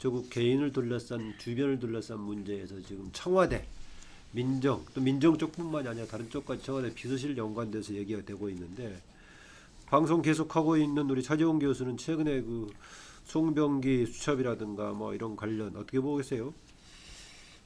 조국 개인을 둘러싼 주변을 둘러싼 문제에서 지금 청와대, 민정 또 민정 쪽뿐만이 아니라 다른 쪽과 청와대 비서실 연관돼서 얘기가 되고 있는데 방송 계속하고 있는 우리 차재원 교수는 최근에 그 송병기 수첩이라든가 뭐 이런 관련 어떻게 보고 계세요?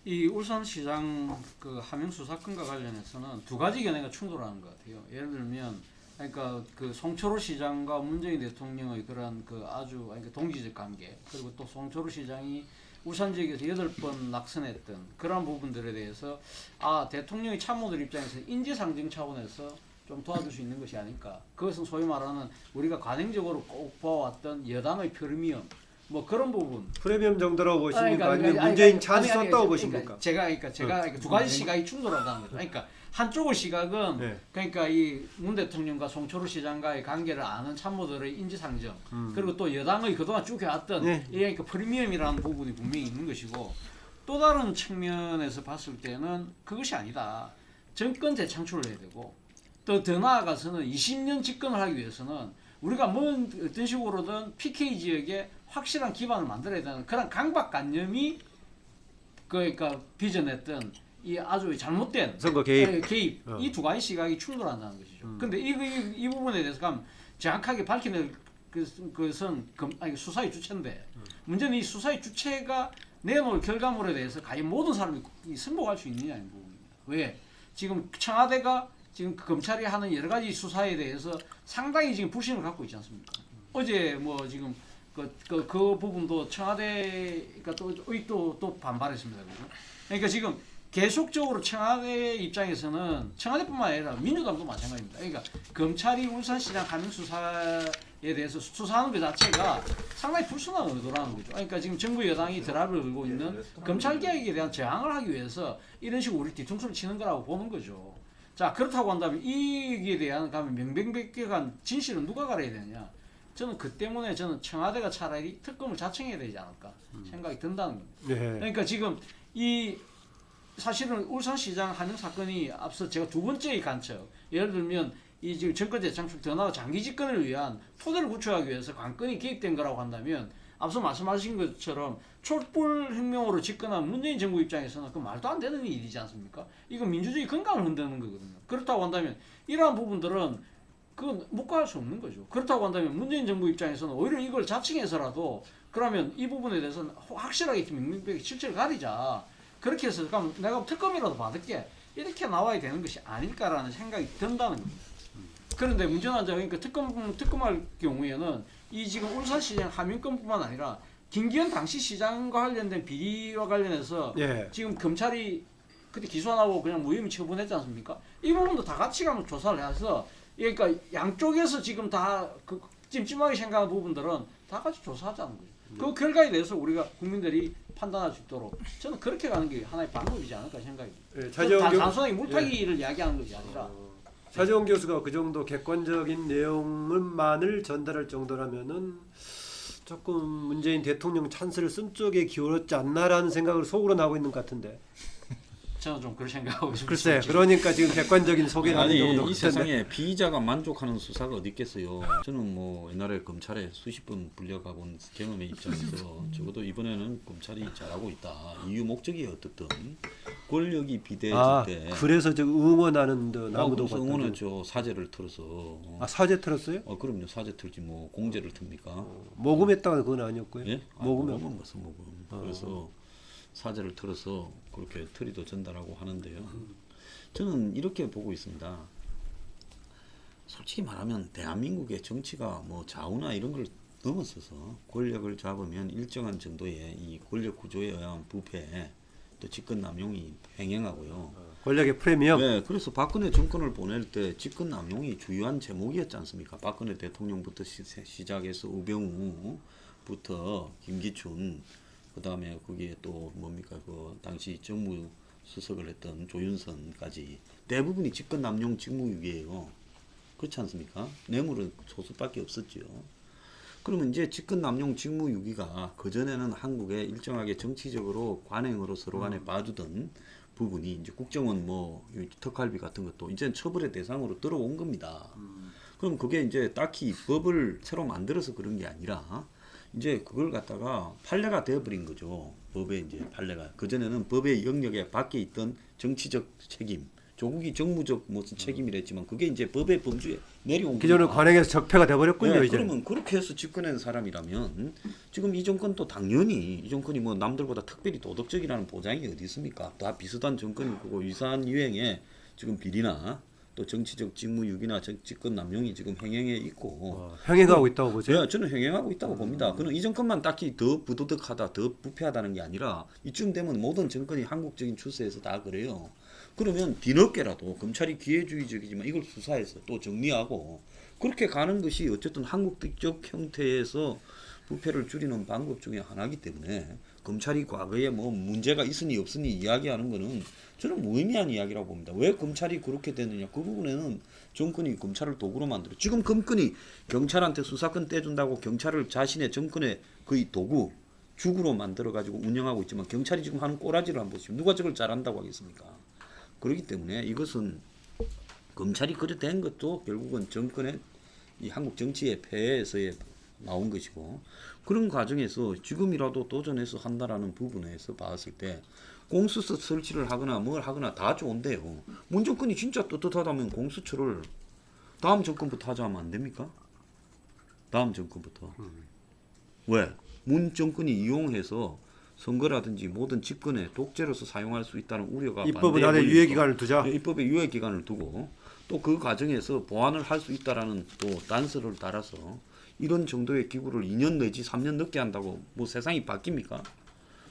이 울산시장 그 하명수 사건과 관련해서는 두 가지 견해가 충돌하는 것 같아요. 예를 들면 그러니까 그 송철호 시장과 문재인 대통령의 그런 그 아주 그러니까 동지적 관계, 그리고 또 송철호 시장이 울산 지역에서 8번 낙선했던 그런 부분들에 대해서 대통령의 참모들 입장에서 인지상정 차원에서 좀 도와줄 수 있는 것이 아닐까. 그것은 소위 말하는 우리가 관행적으로 꼭 보아왔던 여당의 프리미엄 뭐 그런 부분. 프리미엄 정도라고 보십니까? 아니면 문재인 찬스 썼다고 보십니까? 그러니까 제가 두 가지 시각이 충돌한다는 거죠. 그러니까 한쪽의 시각은 네. 그러니까 이 문 대통령과 송철호 시장과의 관계를 아는 참모들의 인지상정, 그리고 또 여당의 그동안 쭉 해왔던 네. 그러니까 프리미엄이라는 부분이 분명히 있는 것이고, 또 다른 측면에서 봤을 때는 그것이 아니다. 정권 재창출을 해야 되고, 또 더 나아가서는 20년 집권을 하기 위해서는 우리가 어떤 식으로든 PK 지역에 확실한 기반을 만들어야 되는 그런 강박관념이 그러니까 빚어냈던 이 아주 잘못된 선거 개입. 이 두 가지 시각이 충돌한다는 것이죠. 근데 이 부분에 대해서 가면 정확하게 밝혀낼 것은 수사의 주체인데, 문제는 이 수사의 주체가 내놓을 결과물에 대해서 과연 모든 사람이 승복할 수 있느냐는 부분입니다. 왜? 지금 청와대가 지금 검찰이 하는 여러 가지 수사에 대해서 상당히 지금 불신을 갖고 있지 않습니까? 어제 뭐 지금 그 부분도 청와대가 또 반발했습니다. 그죠? 그러니까 지금 계속적으로 청와대 입장에서는 청와대뿐만 아니라 민주당도 마찬가지입니다. 그러니까 검찰이 울산시장 하명 수사에 대해서 수사하는 것 자체가 상당히 불순한 의도라는 거죠. 그러니까 지금 정부 여당이 드랍을 걸고 있는 검찰 개혁에 대한 저항을 하기 위해서 이런 식으로 우리 뒤통수를 치는 거라고 보는 거죠. 자, 그렇다고 한다면 이익에 대한 명백한 진실은 누가 가려야 되느냐? 저는 그 때문에 청와대가 차라리 특검을 자청해야 되지 않을까 생각이 든다는 겁니다. 네. 그러니까 지금 이 사실은 울산시장 하명 사건이 앞서 제가 두 번째의 간첩, 예를 들면 이 지금 정권 재창출 더 나아 장기 집권을 위한 토대를 구축하기 위해서 관건이 개입된 거라고 한다면, 앞서 말씀하신 것처럼 촛불 혁명으로 집권한 문재인 정부 입장에서는 그 말도 안 되는 일이지 않습니까? 이건 민주주의 건강을 흔드는 거거든요. 그렇다고 한다면 이러한 부분들은 그건 묵과할 수 없는 거죠. 그렇다고 한다면 문재인 정부 입장에서는 오히려 이걸 자칭해서라도 그러면 이 부분에 대해서는 확실하게 명백하게 실체를 가리자. 그렇게 해서 그럼 내가 특검이라도 받을게. 이렇게 나와야 되는 것이 아닐까라는 생각이 든다는 겁니다. 그런데 문제는 그러니까 특검할 경우에는 이 지금 울산시장 하명권뿐만 아니라 김기현 당시 시장과 관련된 비리와 관련해서 예. 지금 검찰이 그때 기소 안 하고 그냥 무혐의 처분했지 않습니까? 이 부분도 다 같이 가면 조사를 해서, 그러니까 양쪽에서 지금 다 그 찜찜하게 생각하는 부분들은 다 같이 조사하자는 거죠. 그 결과에 대해서 우리가 국민들이 판단할 수 있도록 저는 그렇게 가는 게 하나의 방법이지 않을까 생각이 듭니다. 단순하게 물타기를 이야기하는 것이 아니라. 차재원 교수가 그 정도 객관적인 내용만을 전달할 정도라면은 조금 문재인 대통령 찬스를 쓴 쪽에 기울었지 않나라는 생각을 속으로 나고 있는 것 같은데. 저는 좀 그렇게 생각하고 있습니다. 글쎄, 그러니까 지금 객관적인 소개를 하는 정도 이 같은데. 세상에 피의자가 만족하는 수사가 어디 있겠어요. 저는 뭐 옛날에 검찰에 수십 번 불려가 본 경험의 입장에서 적어도 이번에는 검찰이 잘하고 있다. 이유 목적이 어떻든 권력이 비대해질 때. 그래서 저 응원하는 나무도 그래서 응원했죠. 사제를 틀어서. 사제 틀었어요? 그럼요. 사제 틀지 뭐 공제를 틉니까? 모금했다가 그건 아니었고요. 예? 모금은 모금 무슨 모금. 그래서 사제를 틀어서 그렇게 트리도 전달하고 하는데요. 저는 이렇게 보고 있습니다. 솔직히 말하면 대한민국의 정치가 뭐 좌우나 이런 걸 넘어서서 권력을 잡으면 일정한 정도의 이 권력 구조에 의한 부패, 또 직권 남용이 횡행하고요. 권력의 프리미엄. 네, 그래서 박근혜 정권을 보낼 때 직권 남용이 주요한 제목이었지 않습니까? 박근혜 대통령부터 시작해서 우병우부터 김기춘, 그 다음에 거기에 또 뭡니까 그 당시 정무수석을 했던 조윤선까지 대부분이 직권 남용 직무유기예요. 그렇지 않습니까? 뇌물은 소수밖에 없었죠. 그러면 이제 직권 남용 직무유기가 그전에는 한국에 일정하게 정치적으로 관행으로 서로 간에 봐주던 부분이 이제 국정원 뭐 특활비 같은 것도 이제 처벌의 대상으로 들어온 겁니다. 그럼 그게 이제 딱히 법을 새로 만들어서 그런 게 아니라 이제 그걸 갖다가 판례가 되어버린 거죠. 법의 이제 판례가. 그전에는 법의 영역에 밖에 있던 정치적 책임, 조국이 정무적 무슨 책임이랬지만 그게 이제 법의 범주에 내려온 기존은 거니까. 관행에서 적폐가 돼버렸군요. 네, 이제. 그러면 그렇게 해서 집권한 사람이라면 지금 이 정권도 당연히 이 정권이 뭐 남들보다 특별히 도덕적이라는 보장이 어디 있습니까? 다 비슷한 정권일 거고 유사한 유행에 지금 비리나 또 정치적 직무유기나 직권 남용이 지금 행행해 있고 행해가고 있다고 보세요. 네, 저는 행행하고 있다고 봅니다. 그는 이 정권만 딱히 더 부도덕하다, 더 부패하다는 게 아니라 이쯤 되면 모든 정권이 한국적인 추세에서 다 그래요. 그러면 뒤늦게라도 검찰이 기회주의적이지만 이걸 수사해서 또 정리하고 그렇게 가는 것이 어쨌든 한국적 형태에서 부패를 줄이는 방법 중에 하나이기 때문에 검찰이 과거에 뭐 문제가 있으니 없으니 이야기하는 거는 저는 무의미한 이야기라고 봅니다. 왜 검찰이 그렇게 됐느냐? 그 부분에는 정권이 검찰을 도구로 만들어. 지금 검권이 경찰한테 수사권 떼준다고 경찰을 자신의 정권의 거의 도구, 죽으로 만들어 가지고 운영하고 있지만 경찰이 지금 하는 꼬라지를 한번 보시면 누가 저걸 잘한다고 하겠습니까? 그렇기 때문에 이것은 검찰이 그래 된 것도 결국은 정권의 이 한국 정치의 폐해에서의 나온 것이고 그런 과정에서 지금이라도 도전해서 한다라는 부분에서 봤을 때 공수처 설치를 하거나 뭘 하거나 다 좋은데요. 문 정권이 진짜 떳떳하다면 공수처를 다음 정권부터 하자 하면 안 됩니까? 다음 정권부터. 왜? 문 정권이 이용해서 선거라든지 모든 집권에 독재로서 사용할 수 있다는 우려가 입법은 안에 유예 기간을 두자. 네, 입법에 유예 기간을 두고 또 그 과정에서 보완을 할 수 있다라는 또 단서를 달아서 이런 정도의 기구를 2년 내지 3년 늦게 한다고 뭐 세상이 바뀝니까?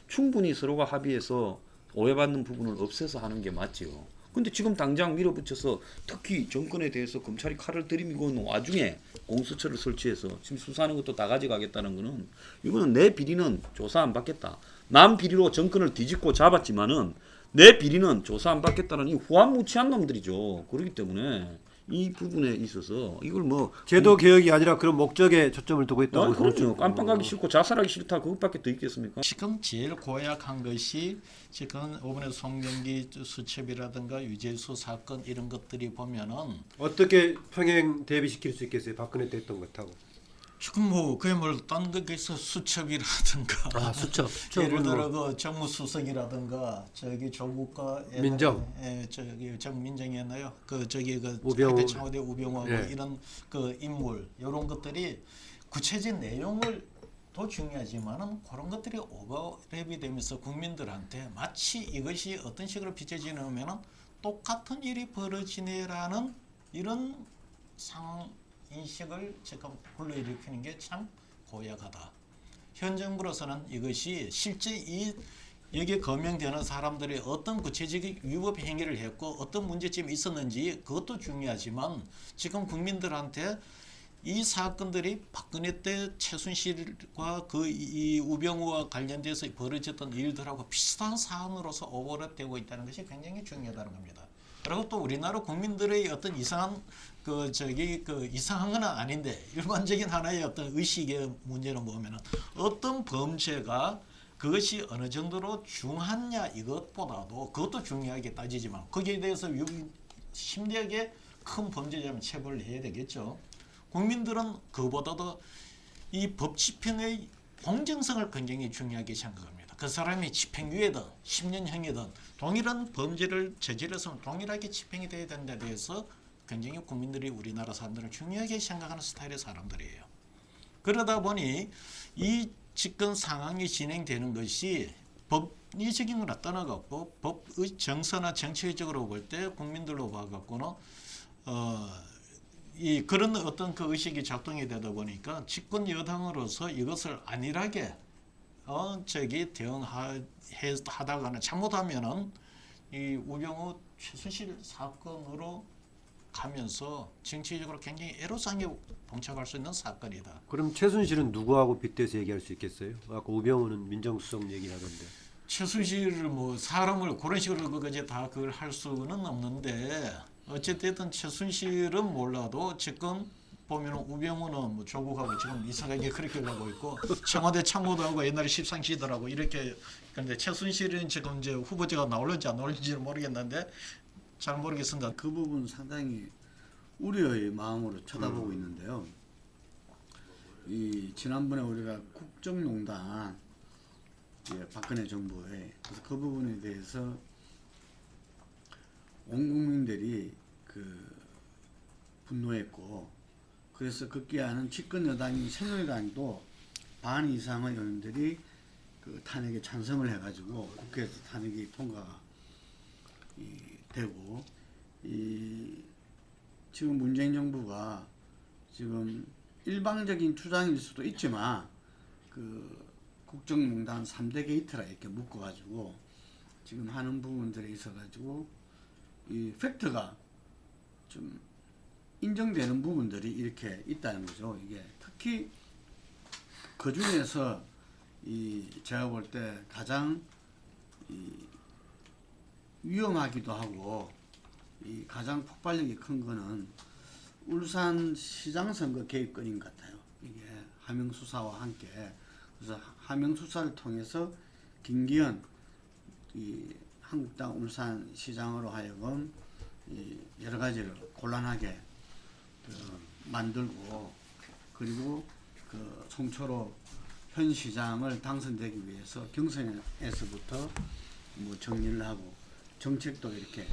충분히 서로가 합의해서 오해받는 부분을 없애서 하는 게 맞지요. 근데 지금 당장 밀어붙여서 특히 정권에 대해서 검찰이 칼을 들이미고 있는 와중에 공수처를 설치해서 지금 수사하는 것도 다 가져가겠다는 거는 이거는 내 비리는 조사 안 받겠다. 남 비리로 정권을 뒤집고 잡았지만은 내 비리는 조사 안 받겠다는 이 후한무치한 놈들이죠. 그렇기 때문에 이 부분에 있어서 이걸 뭐 제도 개혁이 아니라 그런 목적에 초점을 두고 있다고. 그렇죠. 깜빵가기 싫고 자살하기 싫다 그것밖에 더 있겠습니까? 지금 제일 고약한 것이 지금 이번에 송병기 수첩이라든가 유재수 사건 이런 것들이 보면은 어떻게 평행 대비시킬 수 있겠어요? 박근혜 때 했던 것하고. 지금 뭐 그야말로 딴 거에서 수첩이라든가 수첩. 예를 들어 그 정무수석이라든가 저기 조국과 민정. 저기 정민정이었나요? 그 저기 그 우병우. 청와대 우병우 예. 이런 그 인물 이런 것들이 구체적인 내용을 도 중요하지만은 그런 것들이 오버랩이 되면서 국민들한테 마치 이것이 어떤 식으로 비춰지냐면은 똑같은 일이 벌어지네라는 이런 상황 인식을 지금 불러일으키는 게 참 고약하다. 현 정부로서는 이것이 실제 이 여기에 거명되는 사람들이 어떤 구체적인 위법 행위를 했고 어떤 문제점이 있었는지 그것도 중요하지만 지금 국민들한테 이 사건들이 박근혜 때 최순실과 이 우병우와 관련돼서 벌어졌던 일들하고 비슷한 사안으로서 오버랩되고 있다는 것이 굉장히 중요하다는 겁니다. 그리고 또 우리나라 국민들의 어떤 이상한 이상한 건 아닌데 일반적인 하나의 어떤 의식의 문제는 뭐냐면 어떤 범죄가 그것이 어느 정도로 중하냐 이것보다도 그것도 중요하게 따지지만 거기에 대해서 심대하게 큰 범죄자면 처벌을 해야 되겠죠. 국민들은 그보다도 이 법 집행의 공정성을 굉장히 중요하게 생각합니다. 그 사람이 집행유예든 10년형이든 동일한 범죄를 저질러서 동일하게 집행이 돼야 된다에 대해서 굉장히 국민들이 우리나라 사람들을 중요하게 생각하는 스타일의 사람들이에요. 그러다 보니 이 집권 상황이 진행되는 것이 법리적인 걸 떠나갖고 법의 정서나 정치적으로 볼 때 국민들로 봐갖고는 이 그런 어떤 그 의식이 작동이 되다 보니까 집권 여당으로서 이것을 안일하게 대응하다가는 잘못하면은 이 우병우 최순실 사건으로 가면서 정치적으로 굉장히 애로사항에 봉착할 수 있는 사건이다. 그럼 최순실은 누구하고 빗대서 얘기할 수 있겠어요? 아까 우병우는 민정수석 얘기하던데. 최순실을 뭐 사람을 그런 식으로 그거지 다 그걸 할 수는 없는데 어쨌든 최순실은 몰라도 지금 보면 우병우는 뭐 조국하고 지금 이상하게 그렇게 가고 있고 청와대 참모들하고 옛날에 십상시더라고 이렇게. 그런데 최순실은 지금 이제 후보자가 나올는지 안 나올는지는 모르겠는데 잘 모르겠습니다. 그 부분 상당히 우려의 마음으로 쳐다보고 있는데요. 이 지난번에 우리가 국정농단 박근혜 정부에 그래서 그 부분에 대해서 온 국민들이 그 분노했고 그래서 급기야는 집권 여당인 새누리당도 반 이상의 의원들이 그 탄핵에 찬성을 해가지고 국회에서 탄핵이 통과가 되고 지금 문재인 정부가 지금 일방적인 주장일 수도 있지만 그 국정농단 3대 게이트라 이렇게 묶어가지고 지금 하는 부분들에 있어가지고 이 팩트가 좀 인정되는 부분들이 이렇게 있다는 거죠. 이게 특히 그 중에서 제가 볼 때 가장 위험하기도 하고 가장 폭발력이 큰 거는 울산 시장 선거 개입건인 것 같아요. 이게 하명 수사와 함께 그래서 하명 수사를 통해서 김기현 한국당 울산 시장으로 하여금 여러 가지를 곤란하게 만들고 그리고 그 송초로 현 시장을 당선되기 위해서 경선에서부터 뭐 정리를 하고 정책도 이렇게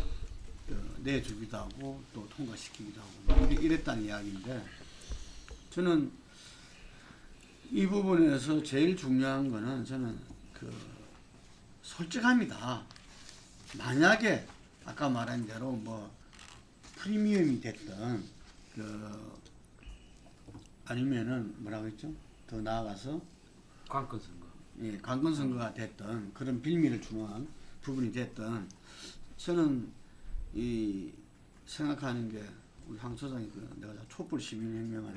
내주기도 하고 또 통과시키기도 하고 이랬다는 이야기인데 저는 이 부분에서 제일 중요한 거는 저는 그 솔직합니다. 만약에 아까 말한 대로 뭐 프리미엄이 됐던 아니면은 뭐라고 했죠? 더 나아가서 관건 선거. 예, 관건 선거가 됐던 그런 빌미를 주는 부분이 됐던 저는 생각하는 게 우리 황 소장이 내가 촛불 시민혁명을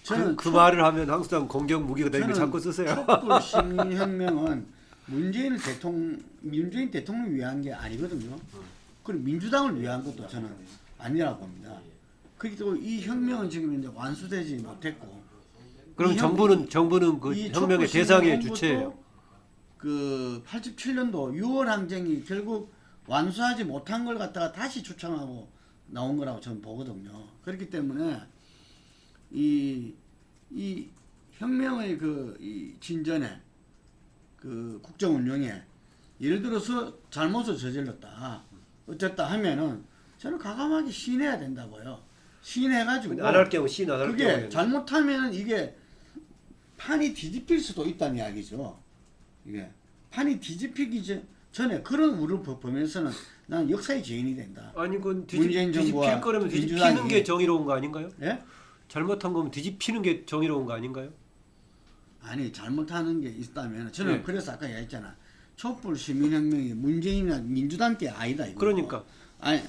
저는 그 말을 하면 항상 공격 무기가 되면 자꾸 쓰세요. 촛불 시민혁명은 문재인 대통령 위한 게 아니거든요. 그리고 민주당을 위한 것도 저는 아니라고 봅니다. 그리고 이 혁명은 지금 이제 완수되지 못했고. 그럼 정부는 그 혁명의 대상의 주체예요. 그 87년도 6월 항쟁이 결국 완수하지 못한 걸 갖다가 다시 추청하고 나온 거라고 저는 보거든요. 그렇기 때문에 이 혁명의 이 진전에 그 국정 운영에 예를 들어서 잘못을 저질렀다 어쨌다 하면은 저는 과감하게 시인해야 된다고요. 시인해가지고 안 할 경우 시인 안 할 경우 그게 잘못하면은 이게 판이 뒤집힐 수도 있다는 이야기죠. 이게 판이 뒤집히기 전에 그런 우를 보면서는 난 역사의 죄인이 된다. 아니 그건 문재인 뒤집힐 정부와 거라면 뒤집히는 민주당이 게 정의로운 거 아닌가요? 예? 잘못한 거면 뒤집히는 게 정의로운 거 아닌가요? 아니 잘못하는 게 있다면 저는 네. 그래서 아까 얘기했잖아. 촛불 시민혁명이 문재인이나 민주당 게 아니다 이거. 그러니까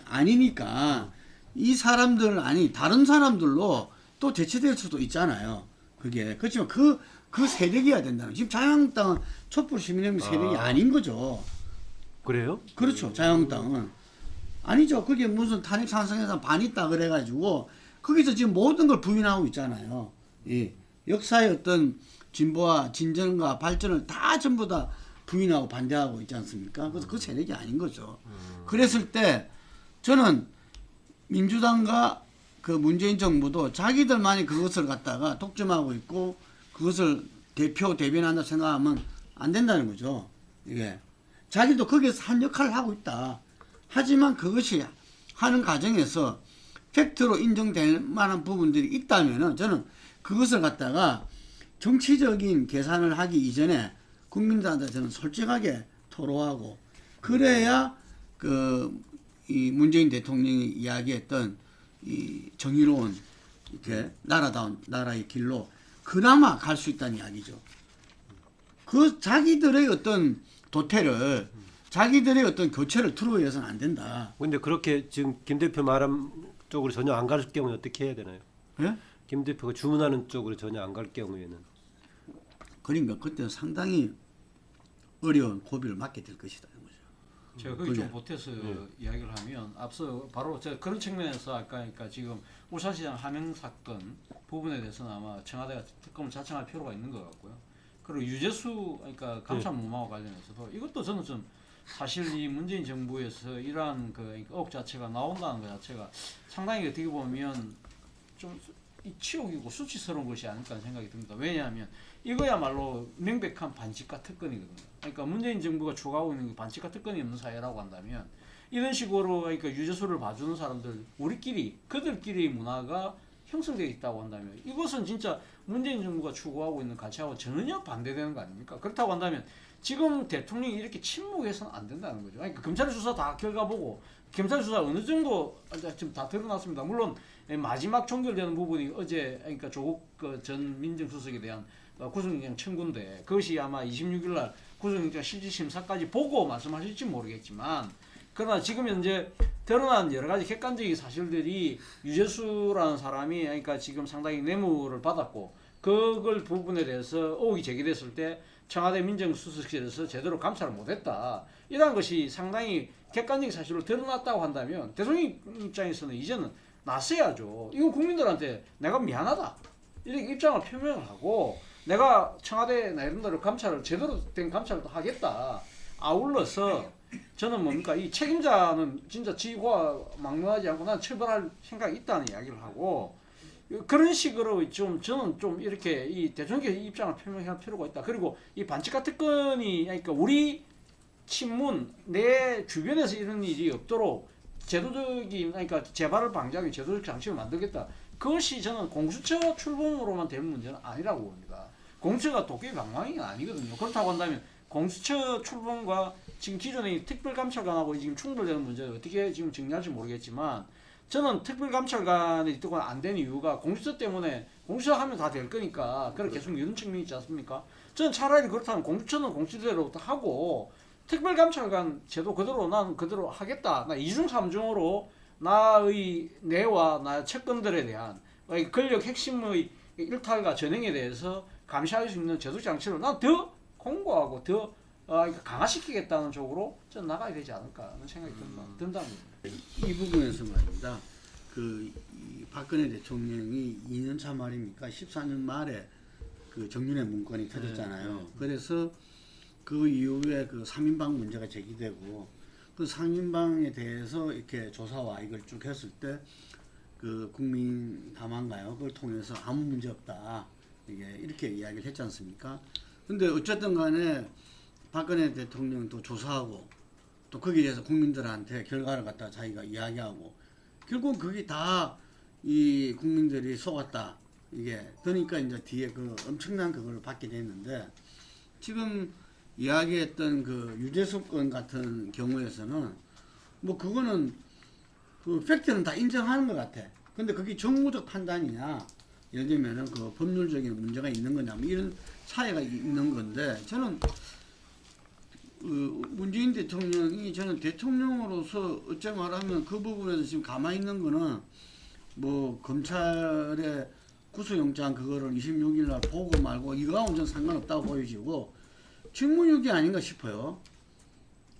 아니니까 이 사람들 아니 다른 사람들로 또 대체될 수도 있잖아요. 그게 그렇지만 그 세력이어야 된다는. 지금 자유한국당은 촛불 시민혁명 세력이 아닌 거죠. 그래요? 그렇죠. 자유한국당은 아니죠. 그게 무슨 탄핵 찬성에서 반 있다 그래가지고 거기서 지금 모든 걸 부인하고 있잖아요. 예. 역사의 어떤 진보와 진전과 발전을 다 전부 다 부인하고 반대하고 있지 않습니까? 그래서 그 세력이 아닌 거죠. 그랬을 때 저는 민주당과 그 문재인 정부도 자기들만이 그것을 갖다가 독점하고 있고 그것을 대변한다 생각하면 안 된다는 거죠. 이게 자기도 거기에서 한 역할을 하고 있다. 하지만 그것이 하는 과정에서 팩트로 인정될 만한 부분들이 있다면은 저는 그것을 갖다가 정치적인 계산을 하기 이전에 국민들한테 저는 솔직하게 토로하고 그래야 이 문재인 대통령이 이야기했던 이 정의로운 이렇게 나라다운 나라의 길로 그나마 갈 수 있다는 이야기죠. 그 자기들의 어떤 도태를 자기들의 어떤 교체를 틀어해서는 안 된다. 근데 그렇게 지금 김 대표 말한 쪽으로 전혀 안 갈 경우에 어떻게 해야 되나요? 예? 김 대표가 주문하는 쪽으로 전혀 안 갈 경우에는 그러니까 그때 상당히 어려운 고비를 맞게 될 것이다. 제가 거기 좀 보태서 이야기를 하면 앞서 바로 제가 그런 측면에서 아까 그러니까 지금 울산시장 하명 사건 부분에 대해서는 아마 청와대가 특검을 자청할 필요가 있는 것 같고요. 그리고 유재수 그러니까 감찰 무마와 관련해서도 이것도 저는 좀 사실 이 문재인 정부에서 이러한 그 의혹 자체가 나온다는 것 자체가 상당히 어떻게 보면 좀 이 치욕이고 수치스러운 것이 아닐까 하는 생각이 듭니다. 왜냐하면 이거야말로 명백한 반칙과 특권이거든요. 그러니까 문재인 정부가 추구하고 있는 게 반칙과 특권이 없는 사회라고 한다면 이런 식으로 그러니까 유재수를 봐주는 사람들 우리끼리 그들끼리 문화가 형성되어 있다고 한다면 이것은 진짜 문재인 정부가 추구하고 있는 가치하고 전혀 반대되는 거 아닙니까? 그렇다고 한다면 지금 대통령이 이렇게 침묵해서는 안 된다는 거죠. 그러니까 검찰 수사 다 결과 보고 검찰 수사 어느 정도 지금 다 드러났습니다. 물론 마지막 종결되는 부분이 어제 그러니까 조국 전 민정수석에 대한 구속영장 청구인데 그것이 아마 26일 날 구속영장 실질심사까지 보고 말씀하실지 모르겠지만 그러나 지금 현재 드러난 여러 가지 객관적인 사실들이 유재수라는 사람이 그러니까 지금 상당히 뇌물을 받았고 그걸 부분에 대해서 의혹이 제기됐을 때 청와대 민정수석실에서 제대로 감찰을 못했다. 이런 것이 상당히 객관적인 사실로 드러났다고 한다면 대통령 입장에서는 이제는 나서야죠. 이거 국민들한테 내가 미안하다. 이렇게 입장을 표명을 하고 내가 청와대 나름대로 감찰을 제대로 된 감찰을 하겠다. 아울러서 저는 뭡니까 이 책임자는 진짜 지휘가 막론하지 않고 난 처벌할 생각이 있다는 이야기를 하고 그런 식으로 좀 저는 좀 이렇게 이 대통령의 입장을 표명할 필요가 있다. 그리고 이 반칙과 특권이 그러니까 우리 친문 내 주변에서 이런 일이 없도록 제도적인 그러니까 재발을 방지하기 제도적 장치를 만들겠다. 그것이 저는 공수처 출범으로만 될 문제는 아니라고 봅니다. 공수처가 도끼 방망이가 아니거든요. 그렇다고 한다면 공수처 출범과 지금 기존의 특별감찰관하고 지금 충돌되는 문제를 어떻게 지금 정리할지 모르겠지만 저는 특별감찰관이 이때가 안 된 이유가 공수처 때문에 공수처 하면 다 될 거니까 그걸 계속 미룬 측면이 있지 않습니까? 저는 차라리 그렇다면 공수처는 공수처대로 하고 특별감찰관 제도 그대로 난 그대로 하겠다. 나 2중 3중으로 나의 뇌와 나의 측근들에 대한 권력 핵심의 일탈과 전횡에 대해서 감시할 수 있는 제도 장치를 난 더 공고하고 더 강화시키겠다는 쪽으로 저는 나가야 되지 않을까 하는 생각이 든다는 겁니다. 이 부분에서 말입니다. 이 박근혜 대통령이 2년차 말입니까? 14년 말에 그 정윤회 문건이 터졌잖아요. 그래서 그 이후에 그 3인방 문제가 제기되고 그 3인방에 대해서 이렇게 조사와 이걸 쭉 했을 때 그 국민 담화인가요? 그걸 통해서 아무 문제 없다. 이렇게 이야기를 했지 않습니까? 근데 어쨌든 간에 박근혜 대통령도 조사하고 또 거기에 대해서 국민들한테 결과를 갖다 자기가 이야기하고 결국 그게 다 이 국민들이 속았다. 이게 그러니까 이제 뒤에 그 엄청난 그걸 받게 됐는데 지금 이야기했던 그 유재수 건 같은 경우에서는 뭐 그거는 그 팩트는 다 인정하는 것 같아. 근데 그게 정무적 판단이냐 예를 들면은 그 법률적인 문제가 있는 거냐 뭐 이런 차이가 있는 건데 저는 문재인 대통령이 저는 대통령으로서 어째 말하면 그 부분에서 지금 가만히 있는 거는 뭐 검찰의 구속영장 그거를 26일 날 보고 말고 이거하고는 전 상관없다고 보여지고 직무유기 아닌가 싶어요.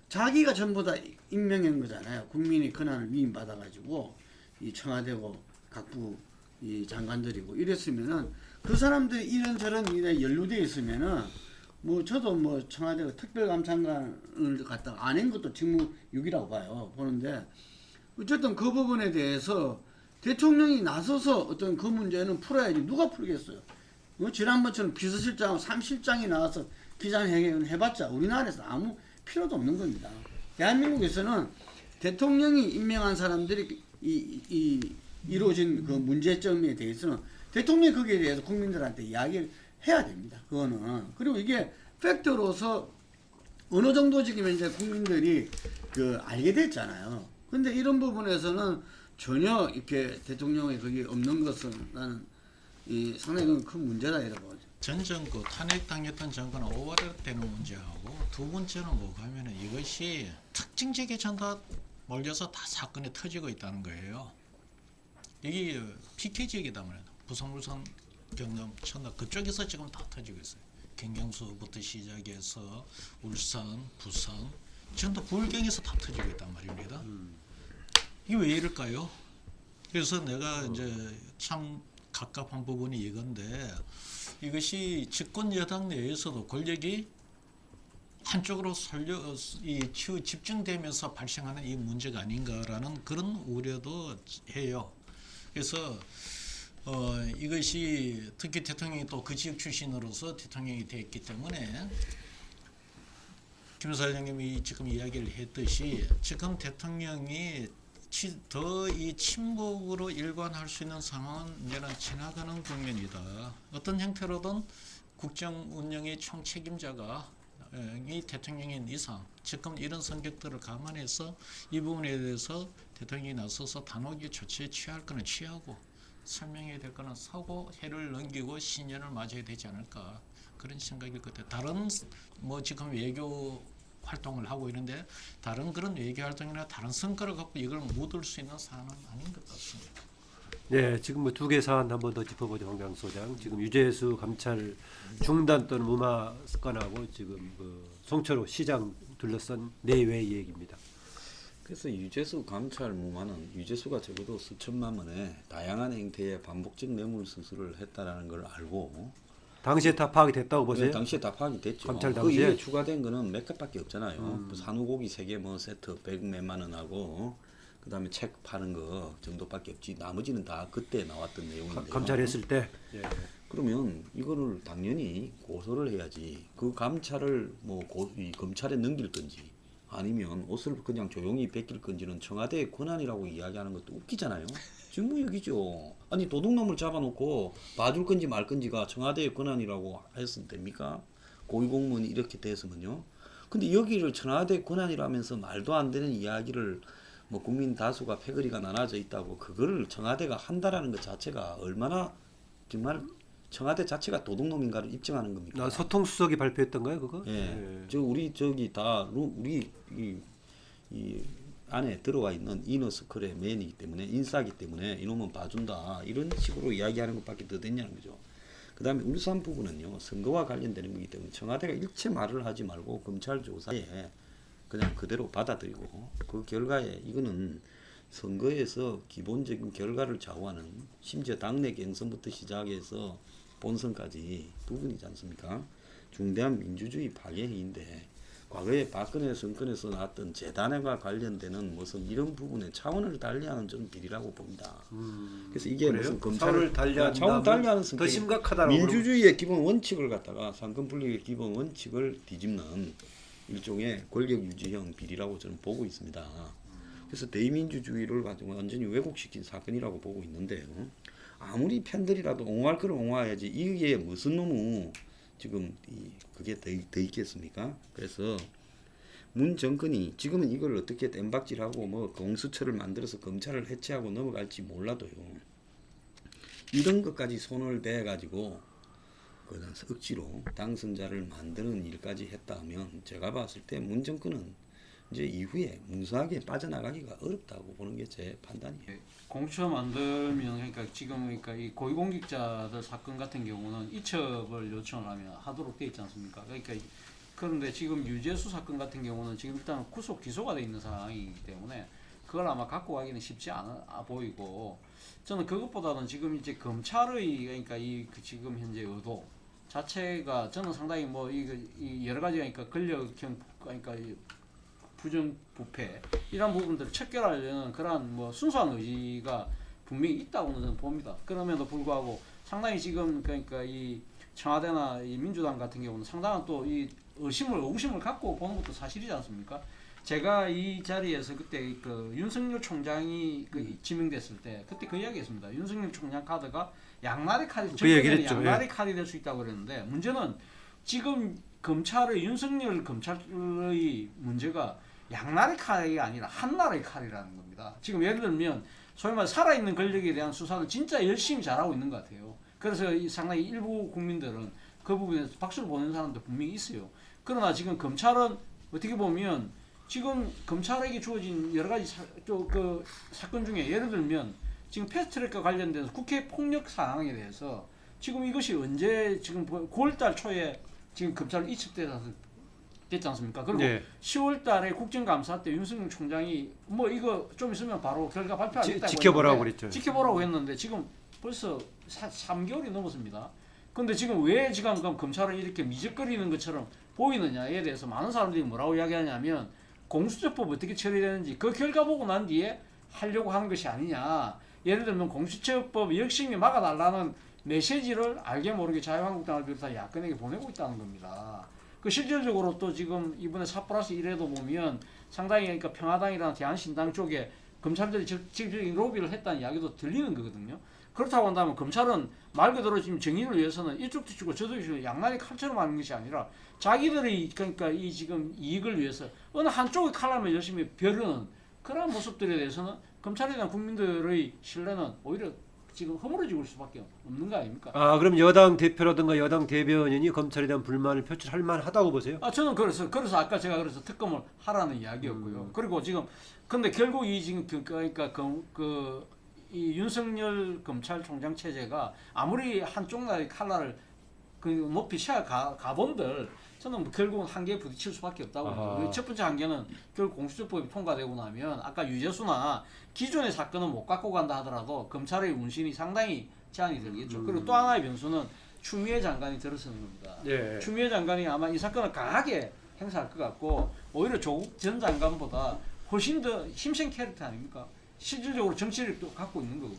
자기가 전부 다 임명한 거잖아요. 국민의 권한을 위임받아가지고 이 청와대고 각부 이 장관들이고 이랬으면은 그 사람들이 이런저런 일에 연루되어 있으면은 뭐 저도 뭐 청와대가 특별감찰관을 갖다가 안 한 것도 직무유기라고 봐요. 보는데 어쨌든 그 부분에 대해서 대통령이 나서서 어떤 그 문제는 풀어야지 누가 풀겠어요. 지난번처럼 비서실장하고 3실장이 나와서 기자회견 해봤자 우리나라에서 아무 필요도 없는 겁니다. 대한민국에서는 대통령이 임명한 사람들이 이루어진 그 문제점에 대해서는 대통령이 거기에 대해서 국민들한테 이야기를 해야 됩니다. 그거는. 그리고 이게 팩트로서 어느 정도직이면 이제 국민들이 그 알게 됐잖아요. 근데 이런 부분에서는 전혀 이렇게 대통령의 그게 없는 것은 나는 이 상당히 큰 문제다 이라고 하죠. 전 정부 탄핵당했던 정권은 오버랩되는 문제하고 두 번째는 뭐가 하면은 이것이 특정 지역에 전다 몰려서 다 사건이 터지고 있다는 거예요. 이게 PK 지역이다 말이야. 부산, 경남, 천안 그쪽에서 지금 다 터지고 있어요. 경경수부터 시작해서 울산, 부산, 전부 불경에서 다 터지고 있단 말입니다. 이게 왜 이럴까요? 그래서 내가 이제 참 갑갑한 부분이 이건데 이것이 집권 여당 내에서도 권력이 한쪽으로 집중되면서 발생하는 이 문제가 아닌가라는 그런 우려도 해요. 그래서 이것이 특히 대통령이 또 그 지역 출신으로서 대통령이 됐기 때문에 김 사장님이 지금 이야기를 했듯이 지금 대통령이 더 이 친북으로 일관할 수 있는 상황은 이제는 지나가는 국면이다. 어떤 형태로든 국정 운영의 총책임자가 이 대통령인 이상 지금 이런 성격들을 감안해서 이 부분에 대해서 대통령이 나서서 단호하게 조치 취할 거는 취하고 설명해야 될 거는 사고 해를 넘기고 신년을 맞아야 되지 않을까 그런 생각일 것 같아요. 다른 뭐 지금 외교 활동을 하고 있는데 다른 그런 외교 활동이나 다른 성과를 갖고 이걸 묻을 수 있는 사안은 아닌 것 같습니다. 네, 지금 뭐 두 개 사안 한 번 더 짚어보죠, 황병 소장. 지금 유재수 감찰 중단 또는 무마 건하고 지금 그 송철호 시장 둘러싼 내외 얘기입니다. 그래서 유재수 감찰 무마는 유재수가 적어도 수천만 원의 다양한 형태의 반복적 뇌물 수수를 했다라는 걸 알고 당시에 다 파악이 됐다고 보세요? 당시에 다 파악이 됐죠. 감찰 그 당시에? 이후에 추가된 거는 몇 gat밖에 없잖아요. 뭐 산후고기 3개 뭐 세트 100몇만 원하고 그다음에 책 파는 거 정도밖에 없지. 나머지는 다 그때 나왔던 내용인데요. 감찰했을 때. 예. 그러면 이거를 당연히 고소를 해야지. 그 감찰을 이 검찰에 넘길 건지 아니면 옷을 그냥 조용히 벗길 건지는 청와대의 권한이라고 이야기하는 것도 웃기잖아요. 직무유기죠. 아니 도둑놈을 잡아놓고 봐줄 건지 말 건지가 청와대의 권한이라고 했으면 됩니까? 고위공무원이 이렇게 됐으면요. 근데 여기를 청와대 권한이라면서 말도 안 되는 이야기를 뭐 국민 다수가 패거리가 나눠져 있다고 그거를 청와대가 한다라는 것 자체가 얼마나 정말 청와대 자체가 도둑놈인가를 입증하는 겁니까? 나 소통수석이 발표했던 거예요, 그거? 예. 저 우리 저기 다 우리 이 안에 들어와 있는 이너스클의 맨이기 때문에 인싸기 때문에 이놈은 봐준다 이런 식으로 이야기하는 것밖에 더 됐냐는 거죠. 그다음에 울산 부분은요 선거와 관련되는 거기 때문에 청와대가 일체 말을 하지 말고 검찰 조사에 그냥 그대로 받아들이고 그 결과에 이거는 선거에서 기본적인 결과를 좌우하는 심지어 당내 경선부터 시작해서 본선까지 부분이지 않습니까? 중대한 민주주의 파괴 행위인데 과거에 박근혜 정권에서 나왔던 재단과 관련되는 무슨 이런 부분에 차원을 달리하는 좀 비리라고 봅니다. 그래서 이게 그래요? 무슨 차원을 달리한다면 차원 달리하는 더 성격이 심각하다고 민주주의의 기본 원칙을 갖다가 상권 분립의 기본 원칙을 뒤집는 일종의 권력 유지형 비리라고 저는 보고 있습니다. 그래서 대의민주주의를 가지고 완전히 왜곡시킨 사건이라고 보고 있는데요. 아무리 팬들이라도 옹호할 거를 옹호해야지 이게 무슨 놈의 지금 그게 더 있겠습니까? 그래서 문 정권이 지금은 이걸 어떻게 땜박질하고 뭐 공수처를 만들어서 검찰을 해체하고 넘어갈지 몰라도요. 이런 것까지 손을 대 가지고 그냥 억지로 당선자를 만드는 일까지 했다면 제가 봤을 때 문 정권은 이제 이후에 무사하게 빠져나가기가 어렵다고 보는 게 제 판단이에요. 공수처 만들면 그러니까 지금 그러니까 이 고위공직자들 사건 같은 경우는 이첩을 요청을 하면 하도록 돼 있지 않습니까? 그러니까 그런데 지금 유재수 사건 같은 경우는 지금 일단 구속 기소가 돼 있는 상황이기 때문에 그걸 아마 갖고 가기는 쉽지 않아 보이고 저는 그것보다는 지금 이제 검찰의 그러니까 지금 현재 의도 자체가 저는 상당히 뭐 이 여러 가지가 그러니까 권력형 그러니까 부정부패 이런 부분들을 척결하려는 그러한 뭐 순수한 의지가 분명히 있다고는 저는 봅니다. 그럼에도 불구하고 상당히 지금 그러니까 이 청와대나 이 민주당 같은 경우는 상당한 또 이 의구심을 갖고 보는 것도 사실이지 않습니까? 제가 이 자리에서 그때 그 윤석열 총장이 그 지명됐을 때 그때 그 이야기했습니다. 윤석열 총장 카드가 양날의 칼이 그 얘기를 했죠. 양날의 칼이 될 수 있다고 그랬는데 문제는 지금 검찰의 윤석열 검찰의 문제가 양날의 칼이 아니라 한날의 칼이라는 겁니다. 지금 예를 들면 소위 말해 살아있는 권력에 대한 수사를 진짜 열심히 잘하고 있는 것 같아요. 그래서 상당히 일부 국민들은 그 부분에서 박수를 보는 사람도 분명히 있어요. 그러나 지금 검찰은 어떻게 보면 지금 검찰에게 주어진 여러 가지 사건 중에 예를 들면 지금 패스트트랙과 관련돼서 국회 폭력 상황에 대해서 지금 이것이 언제 지금 9월달 초에 지금 검찰 이첩됐지 않습니까? 그리고 네. 10월달에 국정감사 때 윤석열 총장이 뭐 이거 좀 있으면 바로 결과 발표하겠다고 지켜보라고 했는데, 그랬죠. 지켜보라고 했는데 지금 벌써 3개월이 넘었습니다. 근데 지금 왜 지금 검찰은 이렇게 미적거리는 것처럼 보이느냐에 대해서 많은 사람들이 뭐라고 이야기하냐면 공수처법 어떻게 처리되는지 그 결과 보고 난 뒤에 하려고 하는 것이 아니냐 예를 들면 공수처법 열심히 막아달라는 메시지를 알게 모르게 자유한국당을 비롯한 야권에게 보내고 있다는 겁니다. 그 실질적으로 또 지금 이번에 4+1에도 보면 상당히 그러니까 평화당이랑 대한신당 쪽에 검찰들이 적극적인 로비를 했다는 이야기도 들리는 거거든요. 그렇다고 한다면 검찰은 말 그대로 지금 정의를 위해서는 이쪽도 치고 저쪽도 치고 양날의 칼처럼 하는 것이 아니라 자기들의 그러니까 이 지금 이익을 위해서 어느 한쪽의 칼날만 열심히 벼르는 그런 모습들에 대해서는 검찰에 대한 국민들의 신뢰는 오히려 지금 허물어지고 있을 수밖에 없는 거 아닙니까? 아 그럼 여당 대표라든가 여당 대변인이 검찰에 대한 불만을 표출할 만하다고 보세요? 저는 그래서 아까 제가 그래서 특검을 하라는 이야기였고요. 그리고 지금 근데 결국 이 지금 그러니까 이 윤석열 검찰총장 체제가 아무리 한쪽 나라의 칼날을 그 높이 세워 가본들 저는 뭐 결국은 한계에 부딪힐 수밖에 없다고 봅니다. 첫 번째 한계는 결국 공수처법이 통과되고 나면 아까 유재수나 기존의 사건은 못 갖고 간다 하더라도 검찰의 운신이 상당히 제한이 되겠죠. 그리고 또 하나의 변수는 추미애 장관이 들어서는 겁니다. 예. 추미애 장관이 아마 이 사건을 강하게 행사할 것 같고 오히려 조국 전 장관보다 훨씬 더 힘센 캐릭터 아닙니까? 실질적으로 정치력도 갖고 있는 거고요.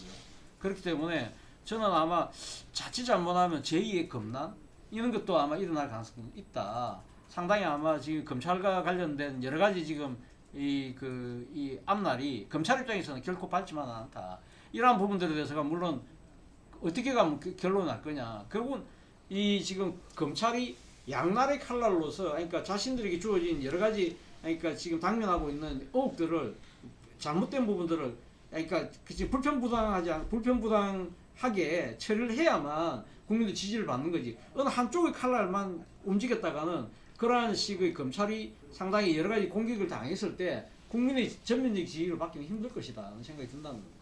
그렇기 때문에 저는 아마 자칫 잘못하면 제2의 검난 이런 것도 아마 일어날 가능성이 있다. 상당히 아마 지금 검찰과 관련된 여러 가지 지금 이 앞날이 검찰 입장에서는 결코 밝지만은 않다. 이러한 부분들에 대해서가 물론 어떻게 가면 결론이 날 거냐. 결국은 이 지금 검찰이 양날의 칼날로서 그러니까 자신들에게 주어진 여러 가지 그러니까 지금 당면하고 있는 의혹들을 잘못된 부분들을 그러니까 그치 불편부당하게 처리를 해야만 국민의 지지를 받는 거지. 어느 한쪽의 칼날만 움직였다가는 그러한 식의 검찰이 상당히 여러 가지 공격을 당했을 때 국민의 전면적 지지를 받기는 힘들 것이다 하는 생각이 든다는 겁니다.